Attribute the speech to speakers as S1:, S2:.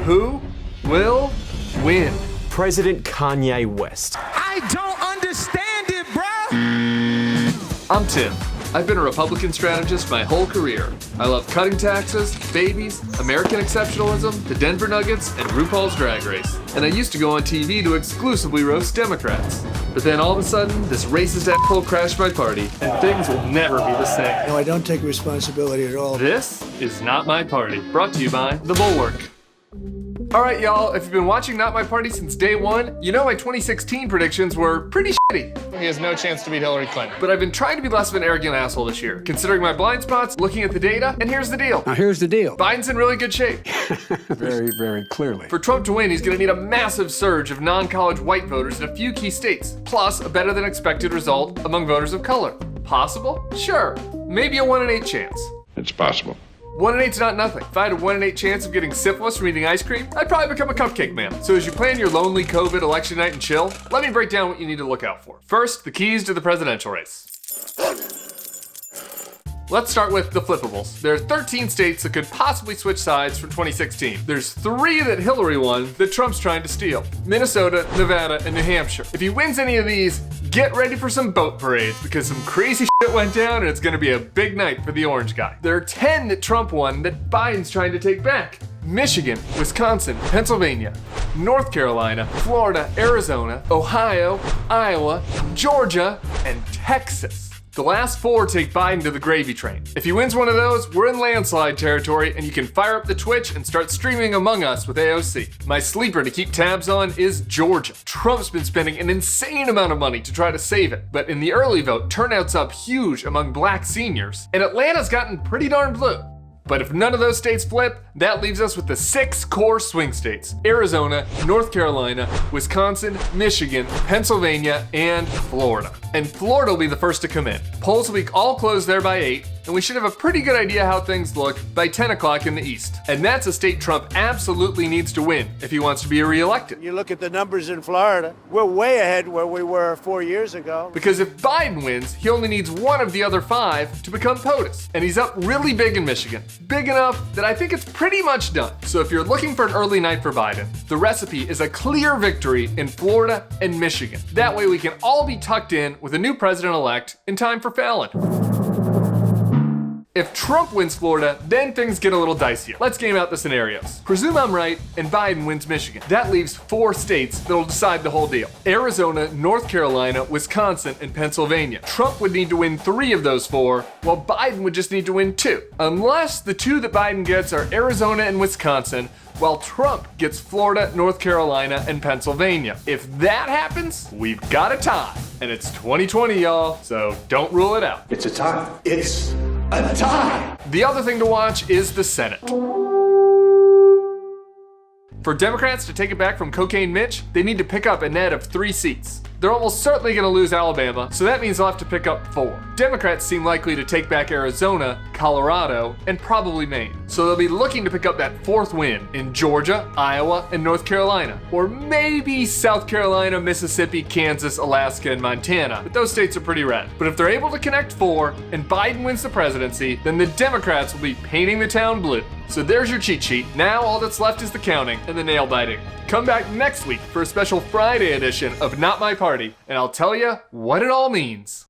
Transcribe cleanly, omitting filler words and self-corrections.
S1: Who will win?
S2: President Kanye West.
S3: I don't understand it, bruh.
S1: I'm Tim. I've been a Republican strategist my whole career. I love cutting taxes, babies, American exceptionalism, the Denver Nuggets, and RuPaul's Drag Race. And I used to go on TV to exclusively roast Democrats. But then all of a sudden, this racist asshole crashed my party, and things will never be the same.
S4: No, I don't take responsibility at all.
S1: This is Not My Party, brought to you by the Bulwark. Alright y'all, if you've been watching Not My Party since day one, you know my 2016 predictions were pretty shitty. He has no chance to beat Hillary Clinton. But I've been trying to be less of an arrogant asshole this year, considering my blind spots, looking at the data, and here's the deal.
S4: Now, here's the deal.
S1: Biden's in really good shape.
S4: Very, very clearly.
S1: For Trump to win, he's gonna need a massive surge of non-college white voters in a few key states, plus a better than expected result among voters of color. Possible? Sure. Maybe a 1 in 8 chance.
S5: It's possible.
S1: 1 in 8's not nothing. If I had a 1 in 8 chance of getting syphilis from eating ice cream, I'd probably become a cupcake man. So as you plan your lonely COVID election night and chill, let me break down what you need to look out for. First, the keys to the presidential race. Let's start with the Flippables. There are 13 states that could possibly switch sides for 2016. There's 3 that Hillary won that Trump's trying to steal. Minnesota, Nevada, and New Hampshire. If he wins any of these, get ready for some boat parades because some crazy shit went down and it's gonna be a big night for the orange guy. There are 10 that Trump won that Biden's trying to take back. Michigan, Wisconsin, Pennsylvania, North Carolina, Florida, Arizona, Ohio, Iowa, Georgia, and Texas. The last 4 take Biden to the gravy train. If he wins one of those, we're in landslide territory and you can fire up the Twitch and start streaming Among Us with AOC. My sleeper to keep tabs on is Georgia. Trump's been spending an insane amount of money to try to save it, but in the early vote, turnout's up huge among black seniors, and Atlanta's gotten pretty darn blue. But if none of those states flip, that leaves us with the 6 core swing states: Arizona, North Carolina, Wisconsin, Michigan, Pennsylvania, and Florida. And Florida will be the first to come in. Polls will be all closed there by 8, and we should have a pretty good idea how things look by 10 o'clock in the East. And that's a state Trump absolutely needs to win if he wants to be reelected.
S6: You look at the numbers in Florida, we're way ahead where we were 4 years ago.
S1: Because if Biden wins, he only needs one of the other 5 to become POTUS. And he's up really big in Michigan. Big enough that I think it's pretty much done. So if you're looking for an early night for Biden, the recipe is a clear victory in Florida and Michigan. That way we can all be tucked in with a new president-elect in time for Fallon. If Trump wins Florida, then things get a little dicier. Let's game out the scenarios. Presume I'm right and Biden wins Michigan. That leaves 4 states that'll decide the whole deal: Arizona, North Carolina, Wisconsin, and Pennsylvania. Trump would need to win 3 of those 4, while Biden would just need to win 2. Unless the 2 that Biden gets are Arizona and Wisconsin, while Trump gets Florida, North Carolina, and Pennsylvania. If that happens, we've got a tie. And it's 2020, y'all, so don't rule it out.
S7: It's a tie. It's a tie.
S1: The other thing to watch is the Senate. For Democrats to take it back from Cocaine Mitch, they need to pick up a net of 3 seats. They're almost certainly going to lose Alabama, so that means they'll have to pick up 4. Democrats seem likely to take back Arizona, Colorado, and probably Maine. So they'll be looking to pick up that 4th win in Georgia, Iowa, and North Carolina. Or maybe South Carolina, Mississippi, Kansas, Alaska, and Montana. But those states are pretty red. But if they're able to connect 4 and Biden wins the presidency, then the Democrats will be painting the town blue. So there's your cheat sheet. Now all that's left is the counting and the nail biting. Come back next week for a special Friday edition of Not My Party, and I'll tell you what it all means.